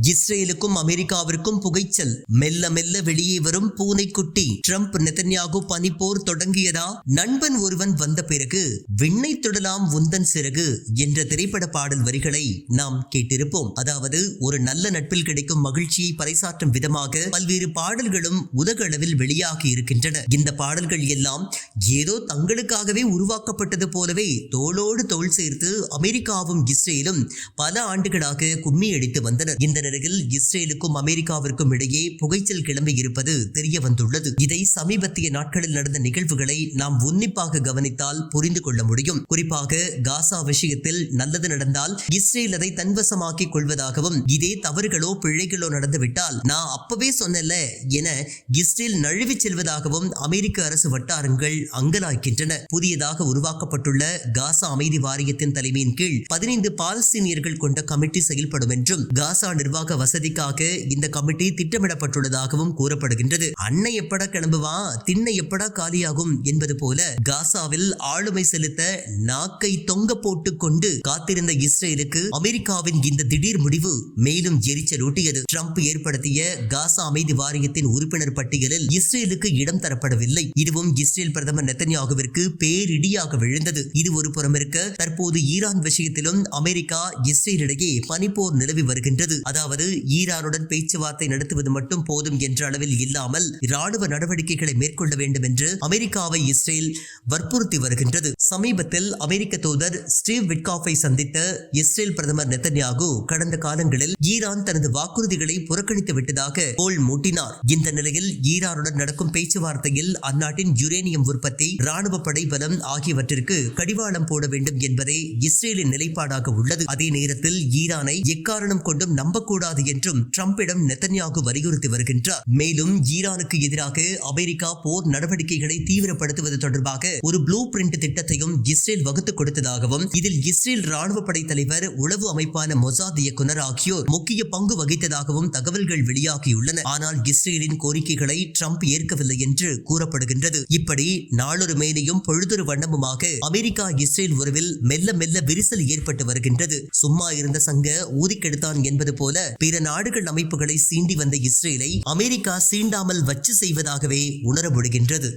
இஸ்ரேலுக்கும் அமெரிக்காவிற்கும் புகைச்சல். மெல்ல மெல்ல வெளியே வரும் பூனைக்குட்டி. ட்ரம்ப் நெதன்யாகு பனிப்போர் தொடங்கியதா? நண்பன் ஒருவன் வந்த பிறகு விண்ணை தொடலாம் உந்தன் சிறகு என்ற திரைப்பட பாடல் வரிகளை நாம் கேட்டிருப்போம். அதாவது ஒரு நல்ல நட்பில் கிடைக்கும் மகிழ்ச்சியை பறைசாற்றும் விதமாக பல்வேறு பாடல்களும் உலக அளவில் வெளியாகி இருக்கின்றன. இந்த பாடல்கள் எல்லாம் ஏதோ தங்களுக்காகவே உருவாக்கப்பட்டது போலவே தோளோடு தோள் சேர்த்து அமெரிக்காவும் இஸ்ரேலும் பல ஆண்டுகளாக கும்மி அடித்து வந்தனர். இந்த நிலையில் இஸ்ரேலுக்கும் அமெரிக்காவிற்கும் இடையே புகைச்சல் கிளம்பி இருப்பது தெரிய வந்துள்ளது. இதை சமீபத்திய நாட்களில் நடந்த நிகழ்வுகளை நாம் உன்னிப்பாக கவனித்தால் புரிந்து கொள்ள முடியும். குறிப்பாக காசா விஷயத்தில் நல்லது நடந்தால் இஸ்ரேல் அதை தன்வசமாக்கிக் கொள்வதாகவும், இதே தவறுகளோ பிழைகளோ நடந்துவிட்டால் நான் அப்பவே சொன்னல என இஸ்ரேல் நழுவி செல்வதாகவும் அமெரிக்க அரசு வட்டாரங்கள் அங்கலாய்க்கின்றன. புதியதாக உருவாக்கப்பட்டுள்ள காசா அமைதி வாரியத்தின் தலைமையின் கீழ் 15 பாலஸ்தீனியர்கள் கொண்ட கமிட்டி செயல்படும் என்றும், காசா நிர்வாக வசதிக்காக இந்த கமிட்டி திட்டமிடப்பட்டுள்ளதாகவும் கூறப்படுகின்றது. அன்னை எப்படா கிளம்புவா, திண்ணை எப்படா காலியாகும் என்பது போல காசாவில் ஆளுமை செலுத்த நாக்கை தொங்க போட்டுக் கொண்டு காத்திருந்த இஸ்ரேலுக்கு அமெரிக்காவின் இந்த திடீர் முடிவு மேலும் எரிச்சலூட்டியது. ட்ரம்ப் ஏற்படுத்திய காசா அமைதி வாரியத்தின் உறுப்பினர் பட்டியலில் இஸ்ரேலுக்கு இடம் தரப்படவில்லை. இதுவும் இஸ்ரேல் பிரதமர் நெதன்யாகுவிற்கு பேரிடியாக விழுந்தது. இது ஒரு புறம் இருக்க, தற்போது ஈரான் விஷயத்திலும் அமெரிக்கா இஸ்ரேலிடையே பனிப்போர் நிலவி வருகின்றது. அதாவது ஈரானுடன் பேச்சுவார்த்தை நடத்துவது மட்டும் போதும் என்ற அளவில் இல்லாமல் இராணுவ நடவடிக்கைகளை மேற்கொள்ள வேண்டும் என்று அமெரிக்காவை இஸ்ரேல் வற்புறுத்தி வருகின்றது. சமீபத்தில் அமெரிக்க தூதர் ஸ்டீவ் விட்காஃபை சந்தித்த இஸ்ரேல் பிரதமர் நெதன்யாகு கடந்த காலங்களில் ஈரான் தனது வாக்குறுதிகளை புறக்கணித்து விட்டதாக கோல் மூட்டினார். இந்த நிலையில் ஈரானுடன் நடக்கும் பேச்சுவார்த்தையில் அந்நாட்டின் யுரேனியம் உற்பத்தி, ராணுவ படை பலம் ஆகியவற்றிற்கு கடிவாளம் போட வேண்டும் என்பதே இஸ்ரேலின் நிலைப்பாடாக உள்ளது. அதே நேரத்தில் ஈரானை எக்காரணம் கொண்டும் நம்பக்கூடாது என்றும் ட்ரம்பிடம் நெதன்யாகு வலியுறுத்தி வருகின்றார். மேலும் ஈரானுக்கு எதிராக அமெரிக்கா போர் நடவடிக்கைகளை தீவிரப்படுத்துவது தொடர்பாக ஒரு ப்ளூ பிரிண்ட் திட்டத்தையும் இஸ்ரேல் வகுத்துக் கொடுத்ததாகவும், இதில் இஸ்ரேல் ராணுவ படை தலைவர், உளவு அமைப்பான மொசாத் இயக்குனர் ஆகியோர் முக்கிய பங்கு வகித்ததாகவும் தகவல்கள் வெளியாகியுள்ளன. ஆனால் இஸ்ரேலின் கோரிக்கைகளை ட்ரம்ப் ஏற்கவில்லை என்று கூறப்படுகின்றது. இப்படி நாளொரு மேனியும் பொழுதொரு வண்ணமுமாக அமெரிக்கா இஸ்ரேல் உறவில் மெல்ல மெல்ல விரிசல் ஏற்பட்டு வருகின்றது. சும்மா இருந்த சங்க ஊதிக்கெடுத்தான் என்பது போல பிற நாடுகள் அமைப்புகளை சீண்டி வந்த இஸ்ரேலை அமெரிக்கா சீண்டாமல் வச்சு செய்வதாகவே உணர முடிகின்றது.